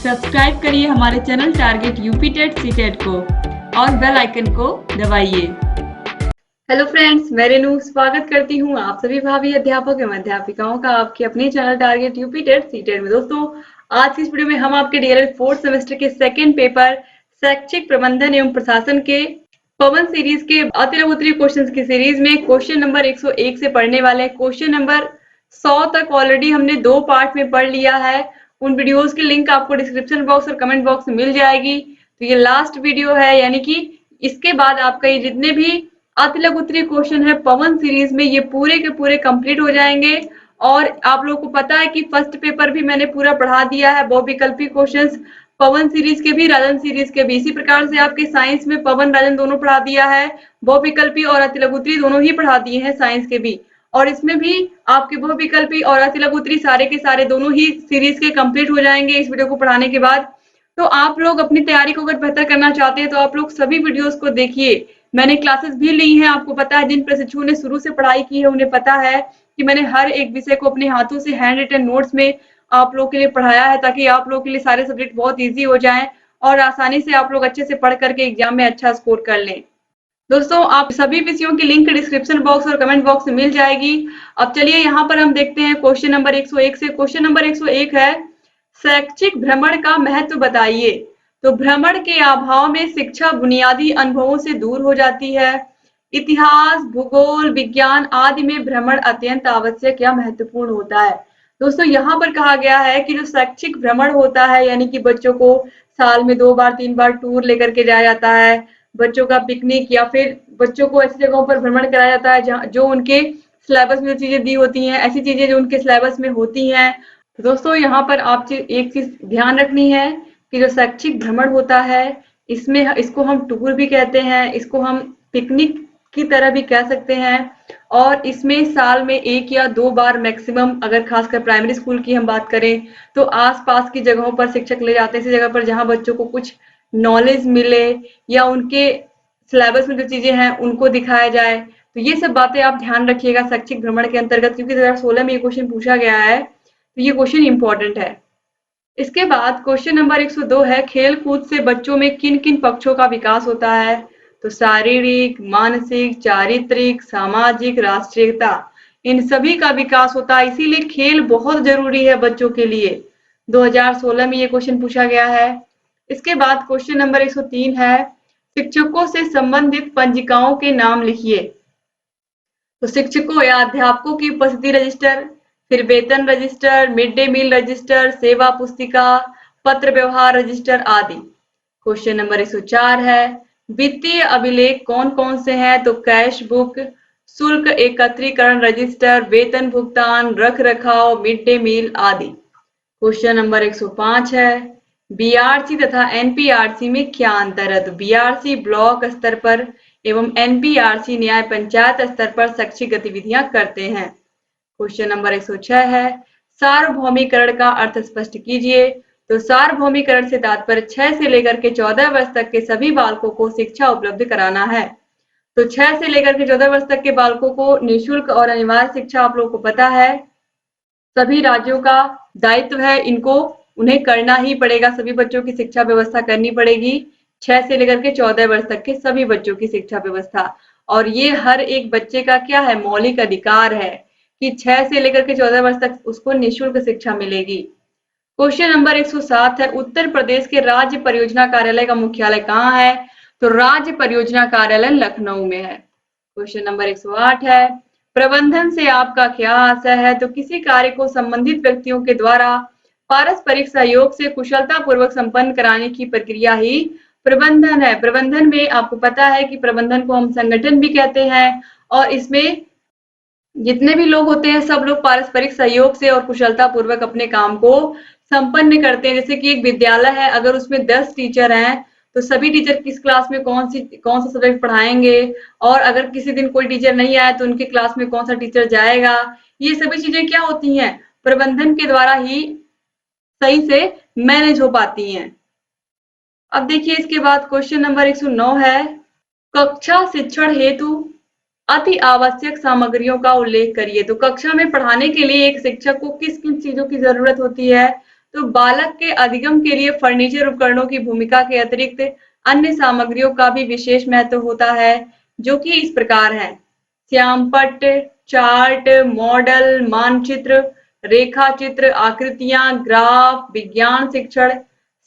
Subscribe करिए हमारे channel target UP TET CTET को और बेल आइकन को दबाइए। हेलो फ्रेंड्स, मैं रेनू स्वागत करती हूँ आप सभी भावी अध्यापक एवं अध्यापिकाओं का आपके अपने channel target UP TET CTET में। दोस्तों, आज की इस वीडियो में हम आपके डीएलएड फोर्थ सेमेस्टर के सेकेंड पेपर शैक्षिक प्रबंधन एवं प्रशासन के पवन सीरीज के अति उत्तरी क्वेश्चंस की सीरीज में क्वेश्चन नंबर 101 से पढ़ने वाले। क्वेश्चन नंबर 100 तक ऑलरेडी हमने 2 पार्ट में पढ़ लिया है। उन वीडियोस की लिंक आपको डिस्क्रिप्शन बॉक्स और कमेंट बॉक्स में मिल जाएगी। तो ये लास्ट वीडियो है, यानी कि इसके बाद आपका ये जितने भी अति लघु उत्तरीय क्वेश्चन है पवन सीरीज में, ये पूरे के पूरे कंप्लीट हो जाएंगे। और आप लोगों को पता है कि फर्स्ट पेपर भी मैंने पूरा पढ़ा दिया है, बहुविकल्पी क्वेश्चंस पवन सीरीज के भी राजन सीरीज के भी। इसी प्रकार से आपके साइंस में पवन राजन दोनों पढ़ा दिया है, बहुविकल्पी और अति लघु उत्तरीय दोनों ही पढ़ा दिए हैं साइंस के भी। और इसमें भी आपके बहुविकल्पी और अति लघु उत्तरीय सारे के सारे दोनों ही सीरीज के कंप्लीट हो जाएंगे इस वीडियो को पढ़ाने के बाद। तो आप लोग अपनी तैयारी को अगर बेहतर करना चाहते हैं तो आप लोग सभी वीडियोस को देखिए। मैंने क्लासेस भी ली हैं, आपको पता है, जिन प्रशिक्षुओं ने शुरू से पढ़ाई की है उन्हें पता है कि मैंने हर एक विषय को अपने हाथों से हैंड रिटन नोट्स में आप लोगों के लिए पढ़ाया है, ताकि आप लोगों के लिए सारे सब्जेक्ट बहुत ईजी हो जाएं और आसानी से आप लोग अच्छे से पढ़ करके एग्जाम में अच्छा स्कोर कर लें। दोस्तों, आप सभी विषयों की लिंक डिस्क्रिप्शन बॉक्स और कमेंट बॉक्स में मिल जाएगी। अब चलिए यहाँ पर हम देखते हैं क्वेश्चन नंबर 101 से। क्वेश्चन नंबर 101 है, शैक्षिक भ्रमण का महत्व बताइए। तो भ्रमण के अभाव में शिक्षा बुनियादी अनुभवों से दूर हो जाती है। इतिहास, भूगोल, विज्ञान आदि में भ्रमण अत्यंत आवश्यक या महत्वपूर्ण होता है। दोस्तों, यहाँ पर कहा गया है कि जो शैक्षिक भ्रमण होता है, यानी कि बच्चों को साल में 2 बार 3 बार टूर लेकर के जाया जाता है, बच्चों का पिकनिक, या फिर बच्चों को ऐसी जगहों पर भ्रमण कराया जाता है जहाँ जो उनके सिलेबस में जो चीजें दी होती हैं, ऐसी चीजें जो उनके सिलेबस में होती हैं। दोस्तों, यहाँ पर आप एक चीज ध्यान रखनी है कि जो शैक्षिक भ्रमण होता है, इसमें इसको हम टूर भी कहते हैं, इसको हम पिकनिक की तरह भी कह सकते हैं। और इसमें साल में 1 या 2 बार मैक्सिमम, अगर खासकर प्राइमरी स्कूल की हम बात करें तो आसपास की जगहों पर शिक्षक ले जाते हैं, ऐसी जगह पर जहां बच्चों को कुछ नॉलेज मिले या उनके सिलेबस में जो चीजें हैं उनको दिखाया जाए। तो ये सब बातें आप ध्यान रखिएगा शैक्षिक भ्रमण के अंतर्गत, क्योंकि 2016 में ये क्वेश्चन पूछा गया है, तो ये क्वेश्चन इंपॉर्टेंट है। इसके बाद क्वेश्चन नंबर 102 है, खेल कूद से बच्चों में किन किन पक्षों का विकास होता है। तो शारीरिक, मानसिक, चारित्रिक, सामाजिक, राष्ट्रीयता, इन सभी का विकास होता है। इसीलिए खेल बहुत जरूरी है बच्चों के लिए। 2016 में ये क्वेश्चन पूछा गया है। इसके बाद क्वेश्चन नंबर 103 है, शिक्षकों से संबंधित पंजिकाओं के नाम लिखिए। तो शिक्षकों या अध्यापकों की उपस्थिति रजिस्टर, फिर वेतन register, mid day meal register, सेवा पुस्तिका, पत्र व्यवहार रजिस्टर आदि। क्वेश्चन नंबर 104 है, वित्तीय अभिलेख कौन कौन से हैं। तो कैश बुक, शुल्क एकत्रीकरण रजिस्टर, वेतन भुगतान, रख रखाव, मिड डे मील आदि। क्वेश्चन नंबर 105 है, बीआरसी तथा एनपीआरसी में क्या अंतर है। तो बीआरसी ब्लॉक स्तर पर एवं एनपीआरसी न्याय पंचायत स्तर पर शैक्षिक गतिविधियां करते हैं। क्वेश्चन नंबर 106 है, सार्वभौमिकरण का अर्थ स्पष्ट कीजिए। तो सार्वभौमिकरण से तात्पर्य 6 से लेकर के 14 वर्ष तक के सभी बालकों को शिक्षा उपलब्ध कराना है। तो 6 से लेकर के 14 वर्ष तक के बालकों को निःशुल्क और अनिवार्य शिक्षा, आप लोगों को पता है, सभी राज्यों का दायित्व है, इनको उन्हें करना ही पड़ेगा। सभी बच्चों की शिक्षा व्यवस्था करनी पड़ेगी, 6 से लेकर के 14 वर्ष तक के सभी बच्चों की शिक्षा व्यवस्था। और ये हर एक बच्चे का क्या है, मौलिक अधिकार है कि 6 से लेकर के 14 वर्ष तक उसको निःशुल्क शिक्षा मिलेगी। क्वेश्चन नंबर 107 है, उत्तर प्रदेश के राज्य परियोजना कार्यालय का मुख्यालय कहाँ है। तो राज्य परियोजना कार्यालय लखनऊ में है। क्वेश्चन नंबर 108 है, प्रबंधन से आपका क्या आशय है। तो किसी कार्य को संबंधित व्यक्तियों के द्वारा पारस्परिक सहयोग से कुशलता पूर्वक संपन्न कराने की प्रक्रिया ही प्रबंधन है। प्रबंधन में आपको पता है कि प्रबंधन को हम संगठन भी कहते हैं, और इसमें जितने भी लोग होते हैं सब लोग पारस्परिक सहयोग से और कुशलता पूर्वक अपने काम को संपन्न करते हैं। जैसे कि एक विद्यालय है, अगर उसमें 10 टीचर हैं तो सभी टीचर किस क्लास में कौन सा सब्जेक्ट पढ़ाएंगे, और अगर किसी दिन कोई टीचर नहीं आया तो उनके क्लास में कौन सा टीचर जाएगा। ये सभी चीजें क्या होती हैं, प्रबंधन के द्वारा ही सही से मैनेज हो पाती हैं। अब देखिए इसके बाद क्वेश्चन नंबर 109 है, कक्षा शिक्षण हेतु अति आवश्यक सामग्रियों का उल्लेख करिए। तो कक्षा में पढ़ाने के लिए एक शिक्षक को किस किन चीजों की जरूरत होती है। तो बालक के अधिगम के लिए फर्नीचर उपकरणों की भूमिका के अतिरिक्त अन्य सामग्रियों का भी विशेष महत्व होता है, जो कि इस प्रकार है। श्यामपट्ट, चार्ट, मॉडल, मानचित्र, रेखा चित्र, आकृतियां, ग्राफ, विज्ञान शिक्षण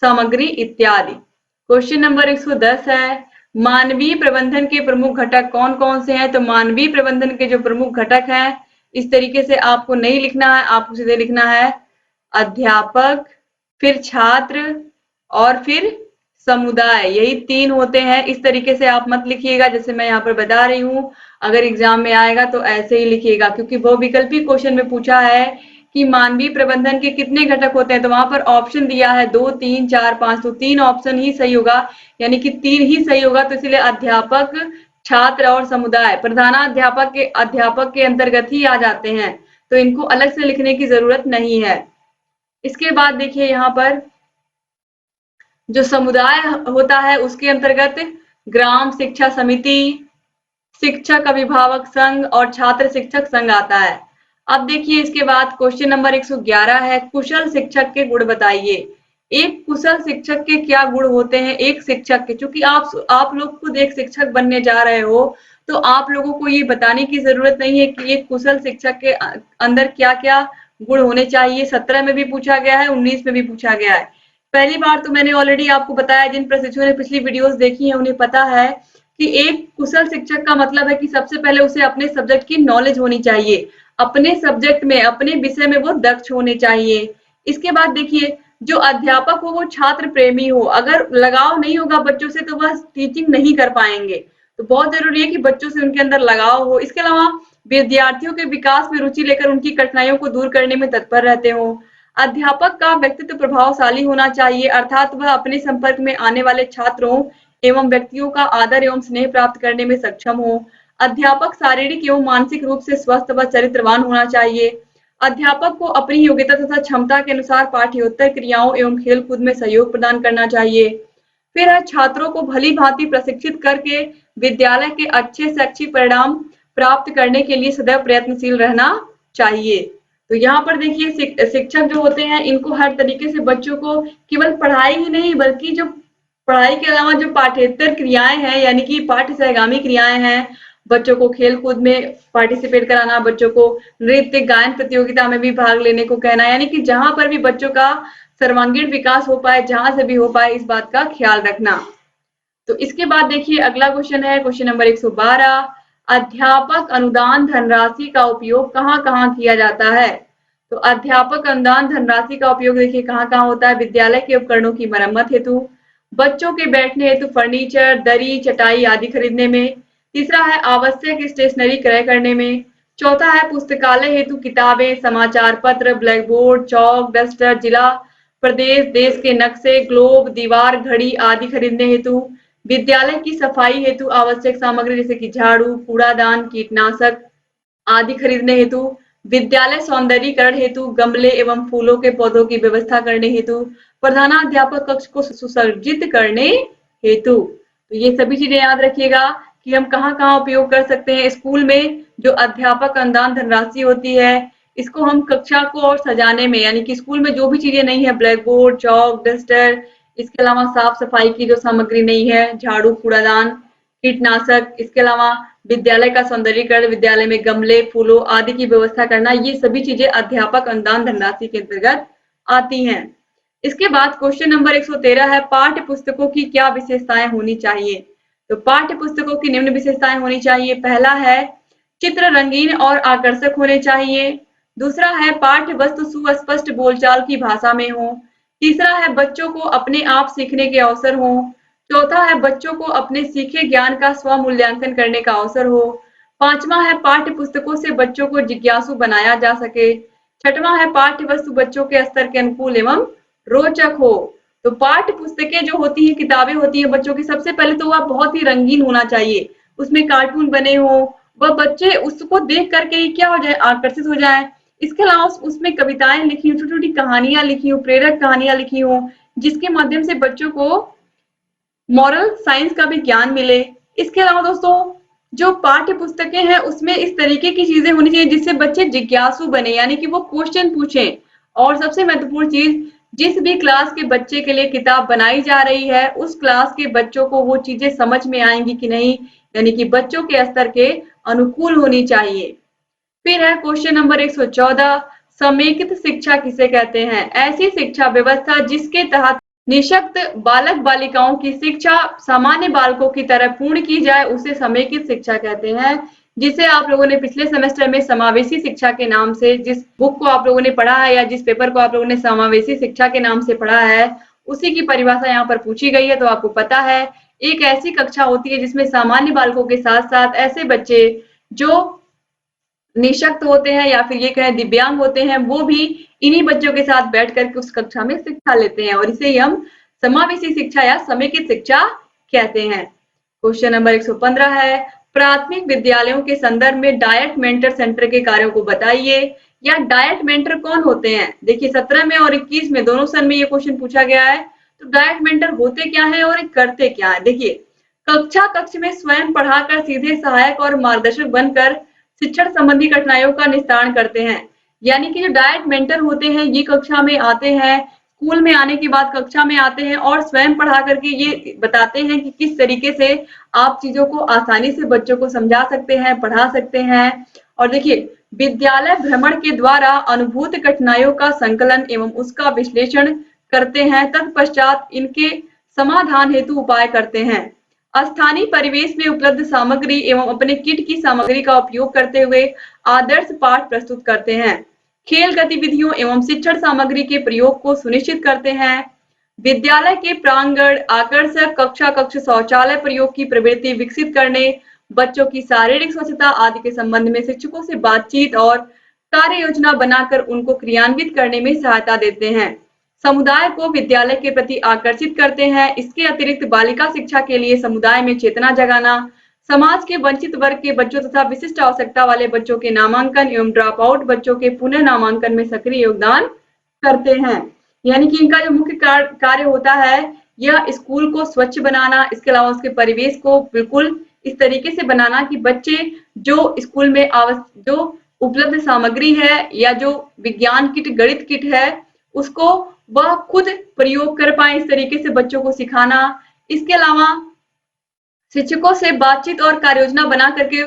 सामग्री इत्यादि। क्वेश्चन नंबर 110 है, मानवीय प्रबंधन के प्रमुख घटक कौन कौन से हैं? तो मानवीय प्रबंधन के जो प्रमुख घटक हैं, इस तरीके से आपको नहीं लिखना है, आपको सीधे लिखना है अध्यापक, फिर छात्र और फिर समुदाय। यही 3 होते हैं। इस तरीके से आप मत लिखिएगा जैसे मैं यहाँ पर बता रही हूँ। अगर एग्जाम में आएगा तो ऐसे ही लिखिएगा, क्योंकि बहुविकल्पी क्वेश्चन में पूछा है कि मानवीय प्रबंधन के कितने घटक होते हैं, तो वहां पर ऑप्शन दिया है 2, 3, 4, 5, तो 3 ऑप्शन ही सही होगा, यानी कि 3 ही सही होगा। तो इसलिए अध्यापक, छात्र और समुदाय अध्यापक के अंतर्गत ही आ जाते हैं, तो इनको अलग से लिखने की जरूरत नहीं है। इसके बाद देखिए यहाँ पर जो समुदाय होता है उसके अंतर्गत ग्राम शिक्षा समिति, शिक्षक अभिभावक संघ और छात्र शिक्षक संघ आता है। अब देखिए इसके बाद क्वेश्चन नंबर 111 है, कुशल शिक्षक के गुण बताइए। एक कुशल शिक्षक के क्या गुण होते हैं? एक शिक्षक के, चूंकि आप लोग खुद एक शिक्षक बनने जा रहे हो, तो आप लोगों को ये बताने की जरूरत नहीं है कि एक कुशल शिक्षक के अंदर क्या क्या गुण होने चाहिए। 17 में भी पूछा गया है, 19 में भी पूछा गया है। पहली बार तो मैंने ऑलरेडी आपको बताया, जिन प्रशिक्षुओं ने पिछली वीडियोस देखी है उन्हें पता है कि एक कुशल शिक्षक का मतलब है कि सबसे पहले उसे अपने सब्जेक्ट की नॉलेज होनी चाहिए, अपने सब्जेक्ट में, अपने विषय में वो दक्ष होने चाहिए। इसके बाद देखिए जो अध्यापक हो वो छात्र प्रेमी हो। अगर लगाव नहीं होगा बच्चों से तो वह टीचिंग नहीं कर पाएंगे, तो बहुत जरूरी है कि बच्चों से उनके अंदर लगाव हो। इसके अलावा विद्यार्थियों के विकास में रुचि लेकर उनकी कठिनाइयों को दूर करने में तत्पर रहते हो। अध्यापक का व्यक्तित्व प्रभावशाली होना चाहिए, अर्थात वह अपने संपर्क में आने वाले छात्रों एवं व्यक्तियों का आदर एवं स्नेह प्राप्त करने में सक्षम हो। अध्यापक शारीरिक एवं मानसिक रूप से स्वस्थ व चरित्रवान होना चाहिए। अध्यापक को अपनी योग्यता तथा क्षमता के अनुसार पाठ्येतर क्रियाओं एवं खेलकूद में सहयोग प्रदान करना चाहिए। फिर है छात्रों को भली भांति प्रशिक्षित करके विद्यालय के अच्छे शैक्षिक परिणाम प्राप्त करने के लिए सदैव प्रयत्नशील रहना चाहिए। तो यहाँ पर देखिए शिक्षक जो होते हैं इनको हर तरीके से बच्चों को केवल पढ़ाई ही नहीं, बल्कि जो पढ़ाई के अलावा जो पाठ्येतर क्रियाएं हैं, यानी कि पाठ्य सहगामी क्रियाएं हैं, बच्चों को खेल कूद में पार्टिसिपेट कराना, बच्चों को नृत्य गायन प्रतियोगिता में भी भाग लेने को कहना, यानी कि जहां पर भी बच्चों का सर्वांगीण विकास हो पाए, जहां से भी हो पाए, इस बात का ख्याल रखना। तो इसके बाद देखिए अगला क्वेश्चन है, क्वेश्चन नंबर 112, अध्यापक अनुदान धनराशि का उपयोग कहाँ कहाँ किया जाता है? तो अध्यापक अनुदान धनराशि का उपयोग देखिए कहाँ कहाँ होता है? विद्यालय के उपकरणों की मरम्मत हेतु, बच्चों के बैठने हेतु फर्नीचर, दरी, चटाई आदि खरीदने में। तीसरा है आवश्यक स्टेशनरी क्रय करने में। चौथा है पुस्तकालय हेतु किताबें, समाचार पत्र, ब्लैक बोर्ड, चौक, डस्टर, जिला, प्रदेश, देश के नक्शे, ग्लोब, दीवार घड़ी आदि खरीदने हेतु। विद्यालय की सफाई हेतु आवश्यक सामग्री जैसे कि झाड़ू, कूड़ादान, कीटनाशक आदि खरीदने हेतु। विद्यालय सौंदर्यीकरण हेतु गमले एवं फूलों के पौधों की व्यवस्था करने हेतु। प्रधानाध्यापक कक्ष को सुसज्जित करने हेतु। तो ये सभी चीजें याद रखिएगा कि हम कहाँ कहाँ उपयोग कर सकते हैं। स्कूल में जो अध्यापक अनुदान धनराशि होती है, इसको हम कक्षा को और सजाने में, यानी कि स्कूल में जो भी चीजें नहीं है, ब्लैक बोर्ड, चौक, डस्टर, इसके अलावा साफ सफाई की जो सामग्री नहीं है, झाड़ू, कूड़ादान, कीटनाशक, इसके अलावा विद्यालय का सौंदर्यीकरण, विद्यालय में गमले, फूलों आदि की व्यवस्था करना, ये सभी चीजें अध्यापक अनुदान धनराशि के अंतर्गत आती हैं। इसके बाद क्वेश्चन नंबर 113 है, पाठ्य पुस्तकों की क्या विशेषताएं होनी चाहिए? तो पाठ्य पुस्तकों की निम्न विशेषताएं होनी चाहिए। पहला है चित्र रंगीन और आकर्षक होने चाहिए। दूसरा है पाठ्य वस्तु सुस्पष्ट बोलचाल की भाषा में हो। तीसरा है बच्चों को अपने आप सीखने के अवसर हो। चौथा है बच्चों को अपने सीखे ज्ञान का स्व मूल्यांकन करने का अवसर हो। पांचवा है पाठ्य पुस्तकों से बच्चों को जिज्ञासु बनाया जा सके। छठवां है पाठ्य वस्तु बच्चों के स्तर के अनुकूल एवं रोचक हो। तो पाठ्य पुस्तकें जो होती हैं, किताबें होती हैं बच्चों की, सबसे पहले तो वह बहुत ही रंगीन होना चाहिए, उसमें कार्टून बने हो, वह बच्चे उसको देख करके ही क्या हो जाए, आकर्षित हो जाए। इसके अलावा उसमें कविताएं लिखी हो, छोटी छोटी कहानियां लिखी हो, प्रेरक कहानियां लिखी हो, जिसके माध्यम से बच्चों को मॉरल साइंस का भी ज्ञान मिले। इसके अलावा दोस्तों जो पाठ्य पुस्तकें हैं उसमें इस तरीके की चीजें होनी चाहिए जिससे बच्चे जिज्ञासु बने, यानी कि वो क्वेश्चन पूछें। और सबसे महत्वपूर्ण चीज, जिस भी क्लास के बच्चे के लिए किताब बनाई जा रही है उस क्लास के बच्चों को वो चीजें समझ में आएंगी कि नहीं, यानी कि बच्चों के स्तर के अनुकूल होनी चाहिए। फिर है क्वेश्चन नंबर 114, समेकित शिक्षा किसे कहते हैं? ऐसी शिक्षा व्यवस्था जिसके तहत निःशक्त बालक बालिकाओं की शिक्षा सामान्य बालकों की तरह पूर्ण की जाए उसे समेकित शिक्षा कहते हैं। जिसे आप लोगों ने पिछले सेमेस्टर में समावेशी शिक्षा के नाम से, जिस बुक को आप लोगों ने पढ़ा है या जिस पेपर को आप लोगों ने समावेशी शिक्षा के नाम से पढ़ा है, उसी की परिभाषा यहाँ पर पूछी गई है। तो आपको पता है, एक ऐसी कक्षा होती है जिसमें सामान्य बालकों के साथ साथ ऐसे बच्चे जो निःशक्त होते हैं या फिर ये कहें दिव्यांग होते हैं, वो भी इन्हीं बच्चों के साथ बैठ करके उस कक्षा में शिक्षा लेते हैं, और इसे ही हम समावेशी शिक्षा या समेकित शिक्षा कहते हैं। क्वेश्चन नंबर 115 है, प्राथमिक विद्यालयों के संदर्भ में डायट मेंटर सेंटर के कार्यों को बताइए। या डायट मेंटर कौन होते हैं? देखिए 17 में और 21 में दोनों सन में ये क्वेश्चन पूछा गया है। तो डायट मेंटर होते क्या है और करते क्या है? देखिए, कक्ष में स्वयं पढ़ाकर सीधे सहायक और मार्गदर्शक बनकर शिक्षण संबंधी कठिनाइयों का निस्तारण करते हैं। यानी कि जो डायट मेंटर होते हैं ये कक्षा में आते हैं, स्कूल में आने के बाद कक्षा में आते हैं और स्वयं पढ़ा करके ये बताते हैं कि किस तरीके से आप चीजों को आसानी से बच्चों को समझा सकते हैं, पढ़ा सकते हैं। और देखिए, विद्यालय भ्रमण के द्वारा अनुभूत कठिनाइयों का संकलन एवं उसका विश्लेषण करते हैं, तत्पश्चात इनके समाधान हेतु उपाय करते हैं। स्थानीय परिवेश में उपलब्ध सामग्री एवं अपने किट की सामग्री का उपयोग करते हुए आदर्श पाठ प्रस्तुत करते हैं। खेल गतिविधियों एवं शिक्षण सामग्री के प्रयोग को सुनिश्चित करते हैं। विद्यालय के प्रांगण आकर्षक कक्ष शौचालय प्रयोग की प्रवृत्ति विकसित करने, बच्चों की शारीरिक स्वच्छता आदि के संबंध में शिक्षकों से बातचीत और कार्य योजना बनाकर उनको क्रियान्वित करने में सहायता देते हैं। समुदाय को विद्यालय के प्रति आकर्षित करते हैं। इसके अतिरिक्त बालिका शिक्षा के लिए समुदाय में चेतना जगाना, समाज के वंचित वर्ग के बच्चों तथा विशिष्ट आवश्यकता वाले बच्चों के नामांकन एवं ड्रॉप आउट बच्चों के पुनः नामांकन में सक्रिय योगदान करते हैं। यानी कि इनका जो मुख्य कार्य होता है यह स्कूल को स्वच्छ बनाना, इसके अलावा उसके परिवेश को बिल्कुल इस तरीके से बनाना कि बच्चे जो स्कूल में जो उपलब्ध सामग्री है या जो विज्ञान किट, गणित किट है, उसको वह खुद प्रयोग कर पाए, इस तरीके से बच्चों को सिखाना। इसके अलावा शिक्षकों से बातचीत और कार्य योजना बना करके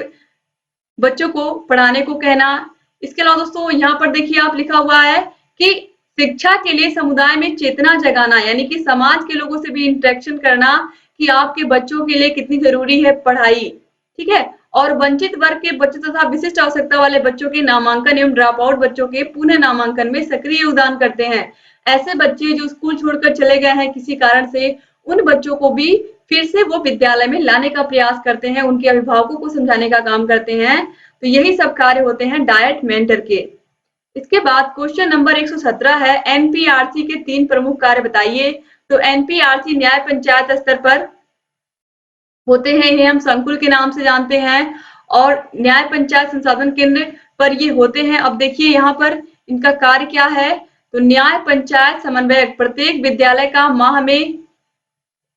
बच्चों को पढ़ाने को कहना। इसके अलावा दोस्तों यहाँ पर देखिए आप लिखा हुआ है कि शिक्षा के लिए समुदाय में चेतना जगाना, यानी कि समाज के लोगों से भी इंटरेक्शन करना कि आपके बच्चों के लिए कितनी जरूरी है पढ़ाई, ठीक है। और वंचित वर्ग के बच्चों तथा विशिष्ट आवश्यकता वाले बच्चों के नामांकन एवं ड्रॉप आउट बच्चों के पुनः नामांकन में सक्रिय योगदान करते हैं। ऐसे बच्चे जो स्कूल छोड़कर चले गए हैं किसी कारण से, उन बच्चों को भी फिर से वो विद्यालय में लाने का प्रयास करते हैं, उनके अभिभावकों को समझाने का काम करते हैं। तो यही सब कार्य होते हैं डायट मेंटर के। इसके बाद क्वेश्चन नंबर 117 है, एनपीआरसी के 3 प्रमुख कार्य बताइए। तो एनपीआरसी न्याय पंचायत स्तर पर होते हैं, ये हम संकुल के नाम से जानते हैं, और न्याय पंचायत संसाधन केंद्र पर ये होते हैं। अब देखिए यहाँ पर इनका कार्य क्या है। तो न्याय पंचायत समन्वयक प्रत्येक विद्यालय का माह में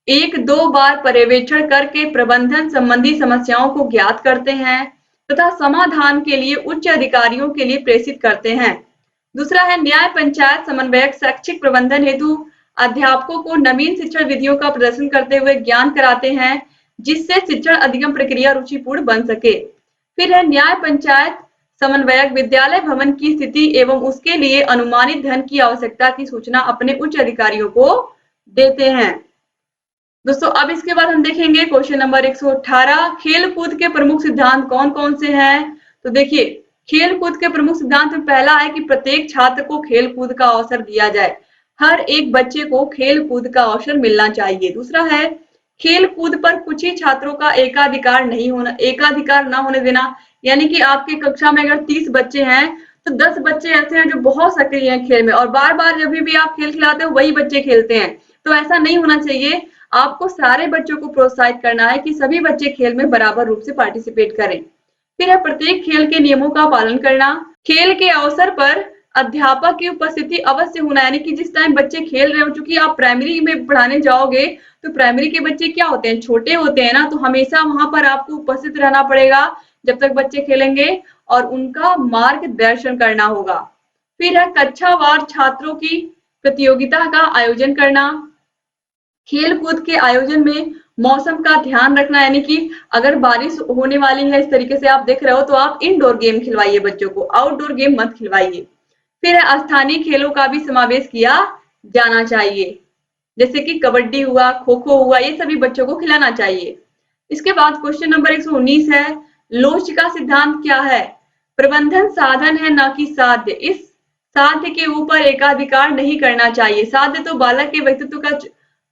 1-2 बार पर्यवेक्षण करके प्रबंधन संबंधी समस्याओं को ज्ञात करते हैं तथा समाधान के लिए उच्च अधिकारियों के लिए प्रेषित करते हैं। दूसरा है, न्याय पंचायत समन्वयक शैक्षिक प्रबंधन हेतु अध्यापकों को नवीन शिक्षण विधियों का प्रदर्शन करते हुए ज्ञान कराते हैं, जिससे शिक्षण अधिगम प्रक्रिया रुचिपूर्ण बन सके। फिर है, न्याय पंचायत समन्वयक विद्यालय भवन की स्थिति एवं उसके लिए अनुमानित धन की आवश्यकता की सूचना अपने उच्च अधिकारियों को देते हैं। दोस्तों अब इसके बाद हम देखेंगे क्वेश्चन नंबर 118, खेल कूद के प्रमुख सिद्धांत कौन कौन से हैं। तो देखिए, खेल कूद के प्रमुख सिद्धांत में पहला है कि प्रत्येक छात्र को खेल कूद का अवसर दिया जाए, हर एक बच्चे को खेल कूद का अवसर मिलना चाहिए। दूसरा है, खेल कूद पर कुछ ही छात्रों का एकाधिकार न होने देना, यानी कि आपकी कक्षा में अगर 30 बच्चे हैं तो 10 बच्चे ऐसे हैं जो बहुत सक्रिय हैं खेल में, और बार बार जब भी आप खेल खिलाते हो वही बच्चे खेलते हैं। तो ऐसा नहीं होना चाहिए। आपको सारे बच्चों को प्रोत्साहित करना है कि सभी बच्चे खेल में बराबर रूप से पार्टिसिपेट करें। फिर है, प्रत्येक खेल के नियमों का पालन करना। खेल के अवसर पर अध्यापक की उपस्थिति अवश्य होना, यानी कि जिस टाइम बच्चे खेल रहे हो, चूंकि आप प्राइमरी में पढ़ाने जाओगे तो प्राइमरी के बच्चे क्या होते हैं, छोटे होते हैं ना, तो हमेशा वहां पर आपको उपस्थित रहना पड़ेगा जब तक बच्चे खेलेंगे, और उनका मार्गदर्शन करना होगा। फिर है, कक्षावार छात्रों की प्रतियोगिता का आयोजन करना, खेल कूद के आयोजन में मौसम का ध्यान रखना, यानी कि अगर बारिश होने वाली है इस तरीके से आप देख रहे हो तो आप इंडोर गेम खिलवाइए बच्चों को, आउटडोर गेम मत खिलवाइए। फिर स्थानीय खेलों का भी समावेश किया जाना चाहिए, जैसे कि कबड्डी हुआ, खो खो हुआ, ये सभी बच्चों को खिलाना चाहिए। इसके बाद क्वेश्चन नंबर 119 है, लोच का सिद्धांत क्या है? प्रबंधन साधन है ना कि साध्य। इस साध्य के ऊपर एकाधिकार नहीं करना चाहिए। साध्य तो बालक के व्यक्तित्व का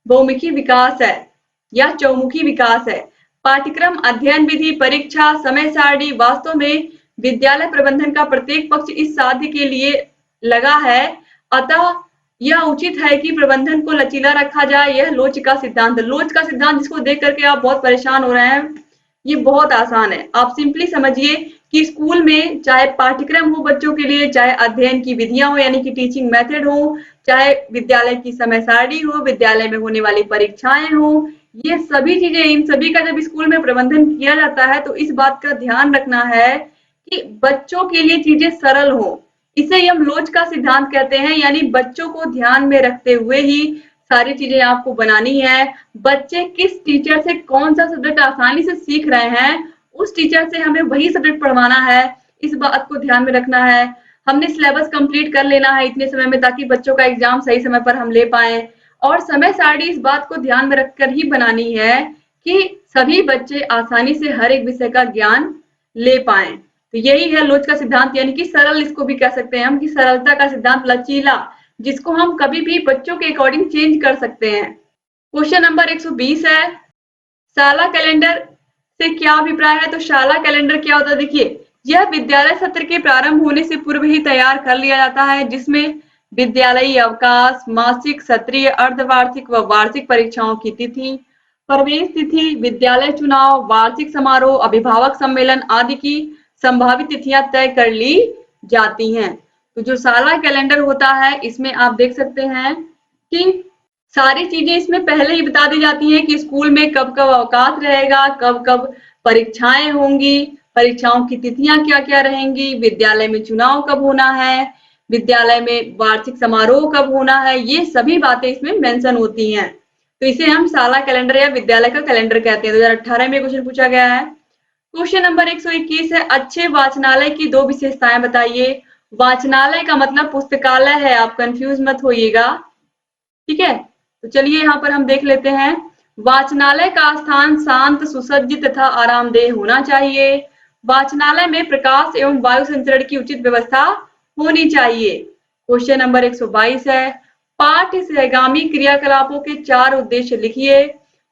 बहुमुखी विकास है या चौमुखी विकास है। पाठ्यक्रम, अध्ययन विधि, परीक्षा, समय सारणी, वास्तव में विद्यालय प्रबंधन का प्रत्येक पक्ष इस साध्य के लिए लगा है, अतः यह उचित है कि प्रबंधन को लचीला रखा जाए। यह लोच का सिद्धांत है। लोच का सिद्धांत जिसको देख करके आप बहुत परेशान हो रहे हैं, ये बहुत आसान है। आप सिंपली समझिए कि स्कूल में चाहे पाठ्यक्रम हो बच्चों के लिए, चाहे अध्ययन की विधियां हो यानी कि टीचिंग मेथड हो, चाहे विद्यालय की समय सारणी हो, विद्यालय में होने वाली परीक्षाएं हो, ये सभी चीजें, इन सभी का जब स्कूल में प्रबंधन किया जाता है तो इस बात का ध्यान रखना है कि बच्चों के लिए चीजें सरल हो। इसे हम लोच का सिद्धांत कहते हैं, यानी बच्चों को ध्यान में रखते हुए ही सारी चीजें आपको बनानी है। बच्चे किस टीचर से कौन सा सब्जेक्ट आसानी से सीख रहे हैं, उस टीचर से हमें वही सब्जेक्ट पढ़वाना है, इस बात को ध्यान में रखना है। हमने सिलेबस कंप्लीट कर लेना है इतने समय में, ताकि बच्चों का एग्जाम सही समय पर हम ले पाए। और समय सारणी इस बात को ध्यान में रखकर ही बनानी है कि सभी बच्चे आसानी से हर एक विषय का ज्ञान ले पाए। तो यही है लोच का सिद्धांत, यानी कि सरल इसको भी कह सकते हैं हम, कि सरलता का सिद्धांत, लचीला, जिसको हम कभी भी बच्चों के अकॉर्डिंग चेंज कर सकते हैं। क्वेश्चन नंबर 120 है, शाला कैलेंडर से क्या अभिप्राय है? तो शाला कैलेंडर क्या होता है? देखिए, यह विद्यालय सत्र के प्रारंभ होने से पूर्व ही तैयार कर लिया जाता है, जिसमें विद्यालयी अवकाश, मासिक, सत्रीय, अर्धवार्षिक व वार्षिक परीक्षाओं की तिथि, प्रवेश तिथि, विद्यालय चुनाव, वार्षिक समारोह, अभिभावक सम्मेलन आदि की संभावित तिथियां तय कर ली जाती हैं। तो जो साला कैलेंडर होता है, इसमें आप देख सकते हैं कि सारी चीजें इसमें पहले ही बता दी जाती हैं कि स्कूल में कब कब अवकाश रहेगा, कब कब परीक्षाएं होंगी, परीक्षाओं की तिथियां क्या क्या रहेंगी, विद्यालय में चुनाव कब होना है, विद्यालय में वार्षिक समारोह कब होना है, ये सभी बातें इसमें मेंशन होती हैं। तो इसे हम साला कैलेंडर या विद्यालय का कैलेंडर कहते हैं। 2018 में क्वेश्चन पूछा गया है। क्वेश्चन नंबर 121 है, अच्छे वाचनालय की दो विशेषताएं बताइए। वाचनालय का मतलब पुस्तकालय है, आप कंफ्यूज मत होइएगा, ठीक है। तो चलिए यहाँ पर हम देख लेते हैं। वाचनालय का स्थान शांत, सुसज्जित तथा आरामदेह होना चाहिए। वाचनालय में प्रकाश एवं वायु संचरण की उचित व्यवस्था होनी चाहिए। क्वेश्चन नंबर 122 है, पाठ्य सहगामी क्रियाकलापों के 4 उद्देश्य लिखिए।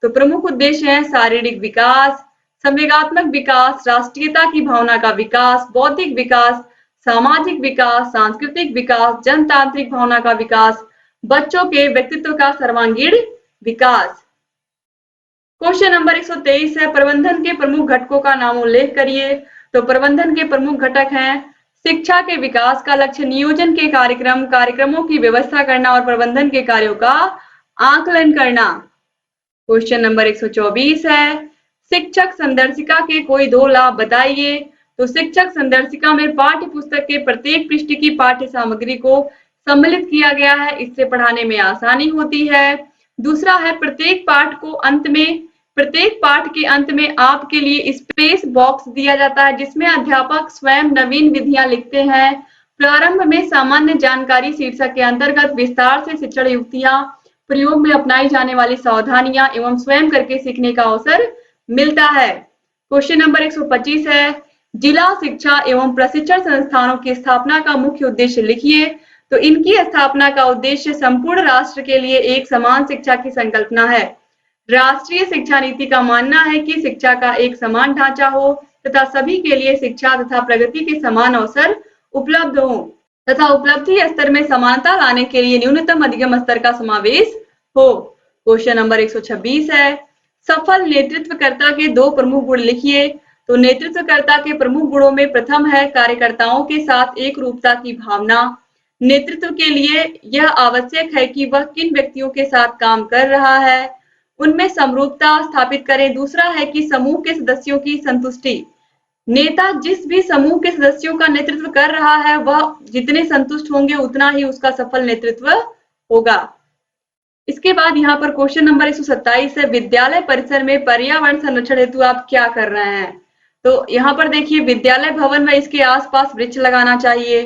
तो प्रमुख उद्देश्य हैं शारीरिक विकास, संवेगात्मक विकास, राष्ट्रीयता की भावना का विकास, बौद्धिक विकास, सामाजिक विकास, सांस्कृतिक विकास, जनतांत्रिक भावना का विकास, बच्चों के व्यक्तित्व का सर्वांगीण विकास। क्वेश्चन नंबर 123 है, प्रबंधन के प्रमुख घटकों का नाम उल्लेख करिए। तो प्रबंधन के प्रमुख घटक हैं शिक्षा के विकास का लक्ष्य, नियोजन के कार्यक्रम, कार्यक्रमों की व्यवस्था करना और प्रबंधन के कार्यों का आकलन करना। क्वेश्चन नंबर 124 है, शिक्षक संदर्शिका के कोई 2 लाभ बताइए। तो शिक्षक संदर्शिका में पाठ्य पुस्तक के प्रत्येक पृष्ठ की पाठ्य सामग्री को सम्मिलित किया गया है, इससे पढ़ाने में आसानी होती है। दूसरा है, प्रत्येक पाठ के अंत में आपके लिए स्पेस बॉक्स दिया जाता है, जिसमें अध्यापक स्वयं नवीन विधियां लिखते हैं। प्रारंभ में सामान्य जानकारी शीर्षक के अंतर्गत विस्तार से शिक्षण युक्तियां, प्रयोग में अपनाई जाने वाली सावधानियां एवं स्वयं करके सीखने का अवसर मिलता है। क्वेश्चन नंबर 125 है, जिला शिक्षा एवं प्रशिक्षण संस्थानों की स्थापना का मुख्य उद्देश्य लिखिए। तो इनकी स्थापना का उद्देश्य संपूर्ण राष्ट्र के लिए एक समान शिक्षा की संकल्पना है। राष्ट्रीय शिक्षा नीति का मानना है कि शिक्षा का एक समान ढांचा हो तथा सभी के लिए शिक्षा तथा प्रगति के समान अवसर उपलब्ध हो तथा उपलब्धि स्तर में समानता लाने के लिए न्यूनतम अधिगम स्तर का समावेश हो। क्वेश्चन नंबर 126 है, सफल नेतृत्वकर्ता के 2 प्रमुख गुण लिखिए। तो नेतृत्वकर्ता के प्रमुख गुणों में प्रथम है कार्यकर्ताओं के साथ एक रूपता की भावना। नेतृत्व के लिए यह आवश्यक है कि वह किन व्यक्तियों के साथ काम कर रहा है, उनमें समरूपता स्थापित करें। दूसरा है कि समूह के सदस्यों की संतुष्टि। नेता जिस भी समूह के सदस्यों का नेतृत्व कर रहा है, वह जितने संतुष्ट होंगे उतना ही उसका सफल नेतृत्व होगा। इसके बाद यहाँ पर क्वेश्चन नंबर 127 है, विद्यालय परिसर में पर्यावरण संरक्षण हेतु आप क्या कर रहे हैं? तो यहाँ पर देखिए, विद्यालय भवन व इसके आसपास वृक्ष लगाना चाहिए।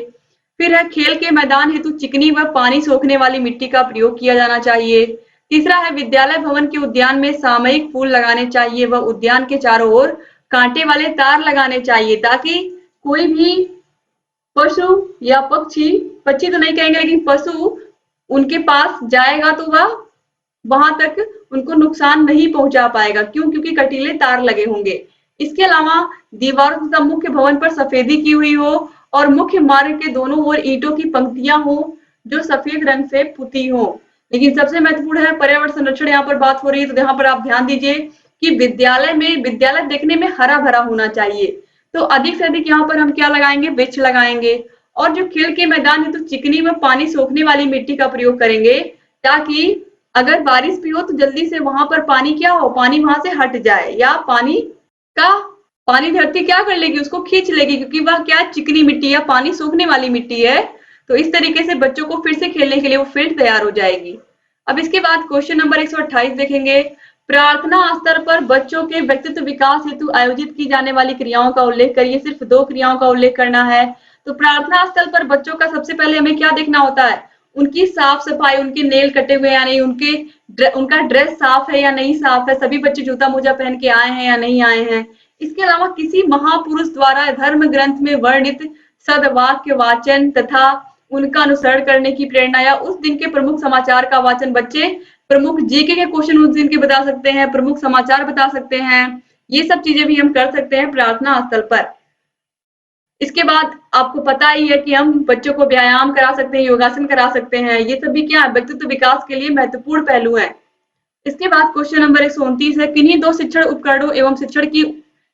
फिर है, खेल के मैदान हेतु चिकनी व पानी सोखने वाली मिट्टी का प्रयोग किया जाना चाहिए। तीसरा है, विद्यालय भवन के उद्यान में सामयिक फूल लगाने चाहिए व उद्यान के चारों ओर कांटे वाले तार लगाने चाहिए, ताकि कोई भी पशु या पक्षी, पक्षी तो नहीं कहेंगे लेकिन पशु उनके पास जाएगा तो वह वहां तक उनको नुकसान नहीं पहुंचा पाएगा। क्यों? क्योंकि कटीले तार लगे होंगे। इसके अलावा दीवारों तथा मुख्य भवन पर सफेदी की हुई हो और मुख्य मार्ग के दोनों ओर ईंटों की पंक्तियां हो जो सफेद रंग से पुती हो। लेकिन सबसे महत्वपूर्ण है पर्यावरण संरक्षण, यहाँ पर बात हो रही है तो यहाँ पर आप ध्यान दीजिए कि विद्यालय देखने में हरा भरा होना चाहिए। तो अधिक से अधिक यहाँ पर हम क्या लगाएंगे? वृक्ष लगाएंगे। और जो खेल के मैदान है तो चिकनी व पानी सोखने वाली मिट्टी का प्रयोग करेंगे, ताकि अगर बारिश भी हो तो जल्दी से वहां पर पानी क्या हो, पानी वहां से हट जाए, या पानी धरती क्या कर लेगी, उसको खींच लेगी, क्योंकि वह क्या चिकनी मिट्टी या पानी सूखने वाली मिट्टी है। तो इस तरीके से बच्चों को फिर से खेलने के लिए वो फील्ड तैयार हो जाएगी। अब इसके बाद क्वेश्चन नंबर 128 देखेंगे, प्रार्थना स्तर पर बच्चों के व्यक्तित्व विकास हेतु आयोजित की जाने वाली क्रियाओं का उल्लेख करिए। सिर्फ 2 क्रियाओं का उल्लेख करना है। तो प्रार्थना स्थल पर बच्चों का सबसे पहले हमें क्या देखना होता है? उनकी साफ सफाई, उनके नेल कटे हुए या नहीं, उनका ड्रेस साफ है या नहीं साफ है, सभी बच्चे जूता मोजा पहन के आए हैं या नहीं आए हैं। इसके अलावा किसी महापुरुष द्वारा धर्म ग्रंथ में वर्णित सदवाक्य वाचन तथा उनका अनुसरण करने की प्रेरणा, या उस दिन के प्रमुख समाचार का वाचन। बच्चे प्रमुख जीके के क्वेश्चन उस दिन के बता सकते हैं, प्रमुख समाचार बता सकते हैं, ये सब चीजें भी हम कर सकते हैं प्रार्थना स्थल पर। इसके बाद आपको पता ही है कि हम बच्चों को व्यायाम करा सकते हैं, योगासन करा सकते हैं, ये सभी क्या है? व्यक्तित्व विकास के लिए महत्वपूर्ण पहलू है। इसके बाद क्वेश्चन नंबर 129 है, किन्हीं 2 शिक्षण उपकरणों एवं शिक्षण की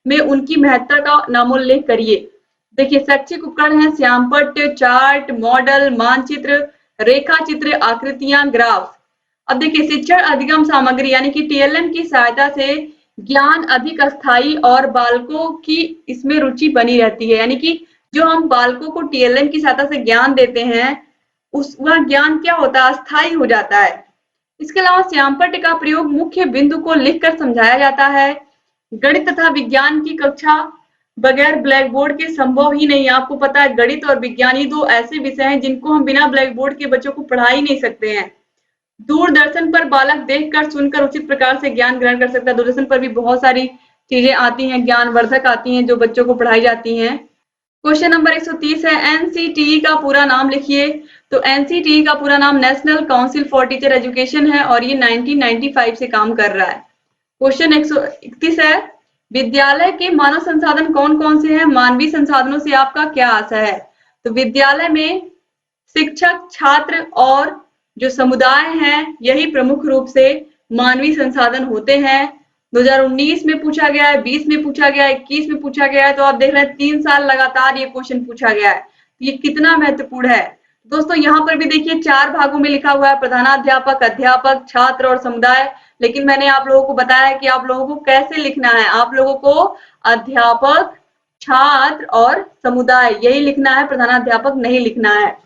में उनकी महत्ता का नामोल्लेख करिए। देखिए, शैक्षिक उपकरण है श्यामपट्ट, चार्ट, मॉडल, मानचित्र, रेखा चित्र, आकृतियां, ग्राफ। अब देखिए, शिक्षण अधिगम सामग्री यानी कि टीएलएम की सहायता से ज्ञान अधिक अस्थायी और बालकों की इसमें रुचि बनी रहती है। यानी कि जो हम बालकों को टीएलएम की सहायता से ज्ञान देते हैं, वह ज्ञान क्या होता है? अस्थायी हो जाता है। इसके अलावा श्यामपट्ट का प्रयोग मुख्य बिंदु को लिखकर समझाया जाता है। गणित तथा विज्ञान की कक्षा बगैर ब्लैक बोर्ड के संभव ही नहीं है। आपको पता है, गणित और विज्ञान ये 2 ऐसे विषय हैं जिनको हम बिना ब्लैक बोर्ड के बच्चों को पढ़ा ही नहीं सकते हैं। दूरदर्शन पर बालक देखकर सुनकर उचित प्रकार से ज्ञान ग्रहण कर सकता है। दूरदर्शन पर भी बहुत सारी चीजें आती हैं, ज्ञानवर्धक आती हैं जो बच्चों को पढ़ाई जाती हैं। क्वेश्चन नंबर 130 है, एनसीटीई का पूरा नाम लिखिए। तो एनसीटीई का पूरा नाम national council for teacher education है और ये 1995 से काम कर रहा है। क्वेश्चन 131 है, विद्यालय के मानव संसाधन कौन कौन से हैं? मानवीय संसाधनों से आपका क्या आशा है? तो विद्यालय में शिक्षक, छात्र और जो समुदाय हैं, यही प्रमुख रूप से मानवीय संसाधन होते हैं। 2019 में पूछा गया है, 20 में पूछा गया है, 21 में पूछा गया है। तो आप देख रहे हैं 3 साल लगातार ये क्वेश्चन पूछा गया है। ये कितना महत्वपूर्ण है दोस्तों। यहाँ पर भी देखिए 4 भागों में लिखा हुआ है, प्रधानाध्यापक, अध्यापक, छात्र और समुदाय। लेकिन मैंने आप लोगों को बताया है कि आप लोगों को कैसे लिखना है। आप लोगों को अध्यापक, छात्र और समुदाय यही लिखना है, प्रधानाध्यापक नहीं लिखना है।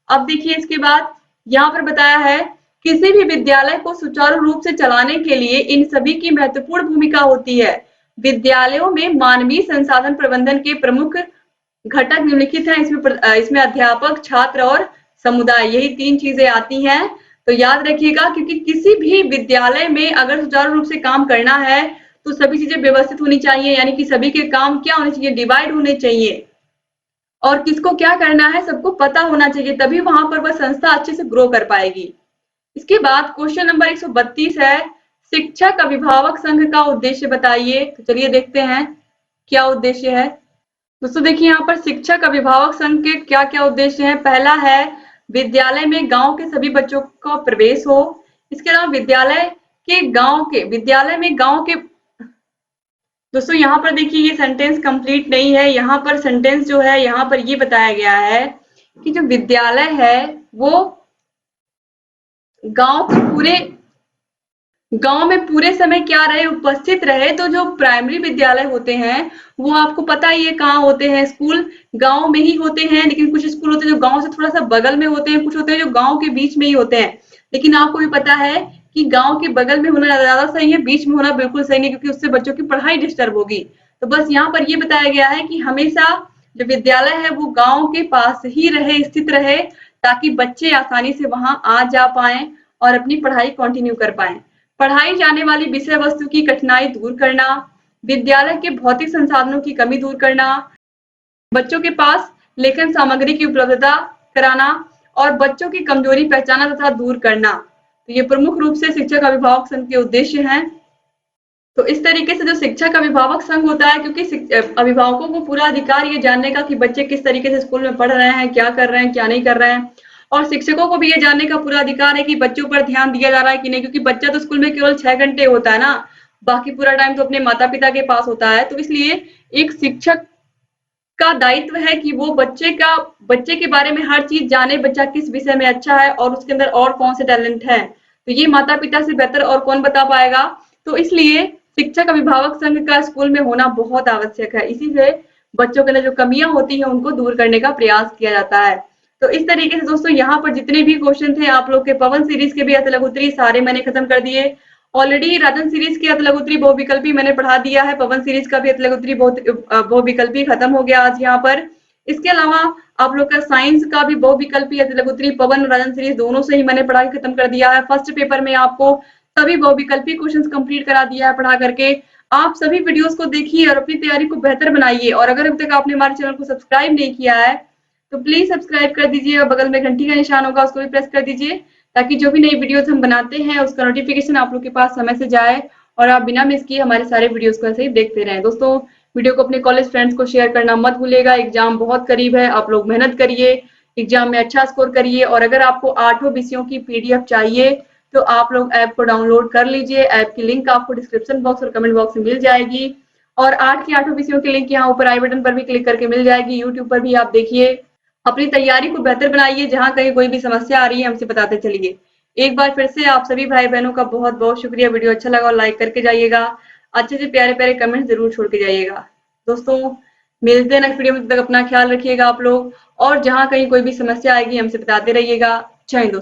अब देखिए, इसके बाद यहाँ पर बताया है, किसी भी विद्यालय को सुचारू रूप से चलाने के लिए इन सभी की महत्वपूर्ण भूमिका होती है। विद्यालयों में मानवीय संसाधन प्रबंधन के प्रमुख घटक निम्नलिखित हैं। इसमें अध्यापक, छात्र और समुदाय, यही 3 चीजें आती हैं। तो याद रखिएगा, क्योंकि किसी भी विद्यालय में अगर सुचारू रूप से काम करना है तो सभी चीजें व्यवस्थित होनी चाहिए, यानी कि सभी के काम क्या होने चाहिए? डिवाइड होने चाहिए, और किसको क्या करना है सबको पता होना चाहिए, तभी वहां पर वह संस्था अच्छे से ग्रो कर पाएगी। इसके बाद क्वेश्चन नंबर 132 है, शिक्षक अभिभावक संघ का उद्देश्य बताइए। तो चलिए देखते हैं क्या उद्देश्य है। दोस्तों देखिए, यहाँ पर शिक्षक अभिभावक संघ के क्या क्या उद्देश्य हैं। पहला है, विद्यालय में गांव के सभी बच्चों का प्रवेश हो। इसके अलावा विद्यालय में गांव के दोस्तों यहाँ पर देखिए, ये सेंटेंस कंप्लीट नहीं है। यहाँ पर सेंटेंस जो है, यहाँ पर ये बताया गया है कि जो विद्यालय है वो गांव में पूरे समय क्या रहे? उपस्थित रहे। तो जो प्राइमरी विद्यालय होते हैं वो आपको पता ही है कहाँ होते हैं, स्कूल गांव में ही होते हैं। लेकिन कुछ स्कूल होते हैं जो गांव से थोड़ा सा बगल में होते हैं, कुछ होते हैं जो गांव के बीच में ही होते हैं। लेकिन आपको भी पता है कि गांव के बगल में होना ज्यादा सही है, बीच में होना बिल्कुल सही नहीं, क्योंकि उससे बच्चों की पढ़ाई डिस्टर्ब होगी। तो बस यहाँ पर ये बताया गया है कि हमेशा जो विद्यालय है वो गांव के पास ही रहे, स्थित रहे, ताकि बच्चे आसानी से वहां आ जा पाए और अपनी पढ़ाई कंटिन्यू कर पाए। पढ़ाई जाने वाली विषय वस्तु की कठिनाई दूर करना, विद्यालय के भौतिक संसाधनों की कमी दूर करना, बच्चों के पास लेखन सामग्री की उपलब्धता कराना और बच्चों की कमजोरी पहचाना तथा दूर करना। तो ये प्रमुख रूप से शिक्षक अभिभावक संघ के उद्देश्य हैं। तो इस तरीके से जो शिक्षक अभिभावक संघ होता है, क्योंकि अभिभावकों को पूरा अधिकार ये जानने का कि बच्चे किस तरीके से स्कूल में पढ़ रहे हैं, क्या कर रहे हैं, क्या नहीं कर रहे हैं, और शिक्षकों को भी ये जानने का पूरा अधिकार है कि बच्चों पर ध्यान दिया जा रहा है कि नहीं, क्योंकि बच्चा तो स्कूल में केवल 6 घंटे होता है ना, बाकी पूरा टाइम तो अपने माता पिता के पास होता है। तो इसलिए एक शिक्षक का दायित्व है कि वो बच्चे के बारे में हर चीज जाने, बच्चा किस विषय में अच्छा है और उसके अंदर और कौन से टैलेंट है। तो ये माता पिता से बेहतर और कौन बता पाएगा। तो इसलिए शिक्षक अभिभावक संघ का स्कूल में होना बहुत आवश्यक है। इसी से बच्चों के अंदर जो कमियां होती हैं उनको दूर करने का प्रयास किया जाता है। तो इस तरीके से दोस्तों यहाँ पर जितने भी क्वेश्चन थे आप लोग के पवन सीरीज के भी अत लघु उत्तरी सारे मैंने खत्म कर दिए। ऑलरेडी राजन सीरीज की अत लघु उत्तरी बहुविकल्पी मैंने पढ़ा दिया है, पवन सीरीज का भी अत लघु उत्तरी बहुविकल्पी खत्म हो गया आज यहाँ पर। इसके अलावा आप लोग का साइंस का भी बहुविकल्पी अत लघु उत्तरी पवन और राजन सीरीज दोनों से ही मैंने पढ़ा के खत्म कर दिया है। फर्स्ट पेपर में आपको सभी बहुविकल्पी क्वेश्चंस कंप्लीट करा दिया है पढ़ा करके। आप सभी वीडियोस को देखिए और अपनी तैयारी को बेहतर बनाइए। और अगर अभी तक आपने हमारे चैनल को सब्सक्राइब नहीं किया है तो प्लीज सब्सक्राइब कर दीजिए और बगल में घंटी का निशान होगा उसको भी प्रेस कर दीजिए, ताकि जो भी नई वीडियोस हम बनाते हैं उसका नोटिफिकेशन आप लोग के पास समय से जाए और आप बिना मिस किए हमारे सारे वीडियोस को ऐसे ही देखते रहें। दोस्तों वीडियो को अपने कॉलेज फ्रेंड्स को शेयर करना मत भूलिएगा। एग्जाम बहुत करीब है, आप लोग मेहनत करिए, एग्जाम में अच्छा स्कोर करिए। और अगर आपको 8 विषयों की पीडीएफ चाहिए तो आप लोग ऐप को डाउनलोड कर लीजिए। ऐप की लिंक आपको डिस्क्रिप्शन बॉक्स और कमेंट बॉक्स में मिल जाएगी। और 8 के 8 विषयों की लिंक यहाँ ऊपर आई बटन पर भी क्लिक करके मिल जाएगी। यूट्यूब पर भी आप देखिए, अपनी तैयारी को बेहतर बनाइए। जहां कहीं कोई भी समस्या आ रही है हमसे बताते चलिए। एक बार फिर से आप सभी भाई बहनों का बहुत बहुत शुक्रिया। वीडियो अच्छा लगा और लाइक करके जाइएगा, अच्छे से प्यारे प्यारे कमेंट जरूर छोड़ के जाइएगा। दोस्तों मिलते हैं नेक्स्ट वीडियो में, तब तक अपना ख्याल रखिएगा आप लोग, और जहां कहीं कोई भी समस्या आएगी हमसे बताते रहिएगा। जय हिंद दोस्तों।